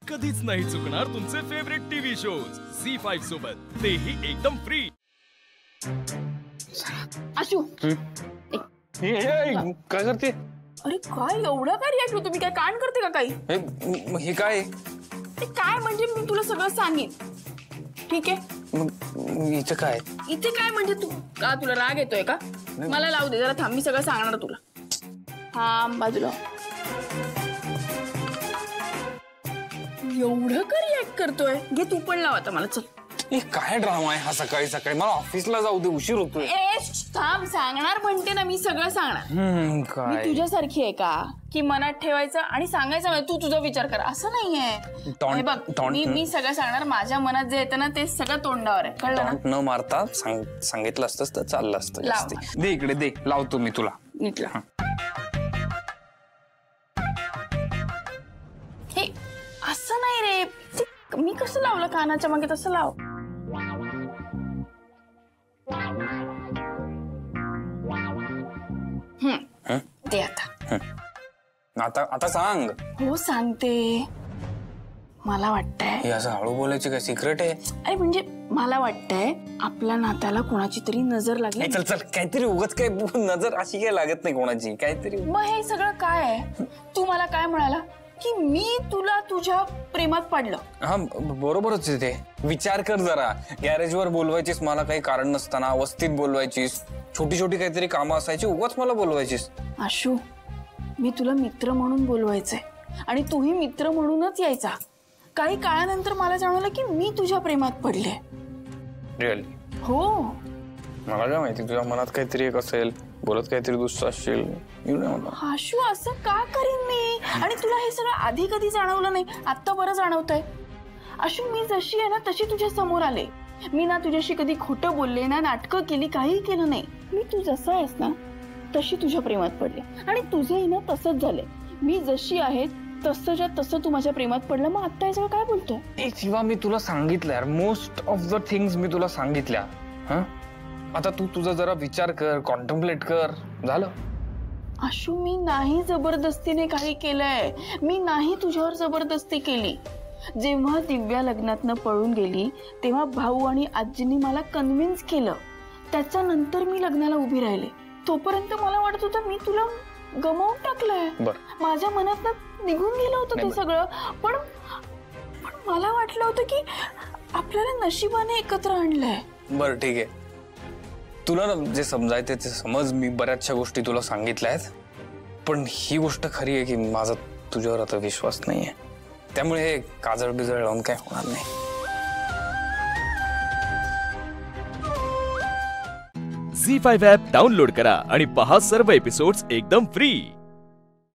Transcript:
कधीच नाही चुकणार तुमचे फेवरेट टीव्ही शोज झी5 सोबत, तेही एकदम फ्री। आशू काय करते? अरे काय एवढं काय रिॲक्ट होतो? मी काय कान करते का काही? हे काय? ते काय म्हणजे मी तुला सगळं सांगेन, ठीक आहे? इथं काय? इथे काय म्हणजे तू का तुला राग येतोय का? मला लावू दे जरा, थांब, मी सगळं सांगणार तुला। थांब बाजूला। एवढं का रिॲक्ट करतोय? घे तू पण लाव आता मला, चल। काय ड्रामा आहे हा सकाळी सकाळी? मला ऑफिसला जाऊ दे, उशीर होतोय। थांब, सांगणार म्हणते ना, मी सगळं सांगणार। मी तुझ्यासारखी आहे का की मनात ठेवायचं आणि सांगायचं तू तुझा विचार कर, असं नाहीये। बघ मी सगळं सांगणार, माझ्या मनात जे येतं ना ते सगळं तोंडावर आहे, कळलं ना? न मारता सांगितलं असतंस तर चाललं असतं जास्ती। दे इकडे, दे, लावतो मी तुला नीट। हे असं नाही रे, मी कसं लावलं कानाच्या मागे तसं लाव। ते आता सांग। हो सांगते। मला वाटतंय हे असं हळू बोलायची काय सिक्रेट आहे? अरे म्हणजे मला वाटतंय आपल्या नात्याला कोणाची तरी नजर लागली। चल चल, काहीतरी उगाच काय नजर अशी काय लागत नाही कोणाची, काहीतरी। मग हे सगळं काय आहे? तू मला काय म्हणाला की मी तुला तुझ्या प्रेमात पडलं? हा बरोबरच आहे ते। विचार कर जरा, गॅरेजवर बोलवायचीस मला काही कारण नसताना, वस्तीत बोलवायचीस, छोटी छोटी काहीतरी कामं असायची, उगाच मला बोलवायचीस। आशू, मी तुला मित्र म्हणून बोलवायचंय आणि तूही मित्र म्हणूनच यायचा। काही काळानंतर मला जाणवलं की मी तुझ्या प्रेमात पडले। रिअली? हो। मला काय माहिती तुझ्या मनात काहीतरी एक असेल, बोलत काहीतरी दुसरं असेल। आशू, असं का करीन मी? आणि तुला हे सगळं आधी कधी जाणवलं नाही, आता बरं जाणवतंय। आशू, मी जशी आहे ना तशी तुझ्या समोर आले। मी ना तुझ्याशी कधी खोटं बोलले ना, नाटकं केली, काही केलं नाही। मी तू जसा आहेस ना तशी तुझ्या प्रेमात पडले आणि तुझंही ना तसंच झालंय। मी जशी आहे तसंच्या तसं तू माझ्या प्रेमात पडलं। मग आता हे सगळं काय बोलतोय? शिवा, मी तुला सांगितलं यार, मोस्ट ऑफ द थिंग्स मी तुला सांगितल्या। आता तू तुझा जरा विचार कर, कॉन्टम्प्लेट कर, झालं। आशू, मी नाही जबरदस्तीने काही केलंय, मी नाही तुझ्यावर जबरदस्ती केली। जेव्हा दिव्या लग्नातनं पळून गेली तेव्हा भाऊ आणि आजींनी मला कन्व्हिन्स केलं, त्याच्यानंतर मी लग्नाला उभी राहिले। तोपर्यंत मला वाटत होतं मी तुला गमावून टाकलंय, माझ्या मनात निघून गेलं होतं ते सगळं। पण मला वाटलं होतं की आपल्याला नशिबाने एकत्र आणलंय। बरं ठीक आहे, तुला जे समजायचं ते समज। मी बऱ्याचशा गोष्टी तुला सांगितल्या आहेत, पण ही गोष्ट खरी आहे की माझा तुझ्यावर आता विश्वास नाहीये, त्यामुळे हे काजळ बिजळ लावून काय होणार नाही। झी5 ॲप डाउनलोड करा आणि पहा सर्व एपिसोड्स एकदम फ्री।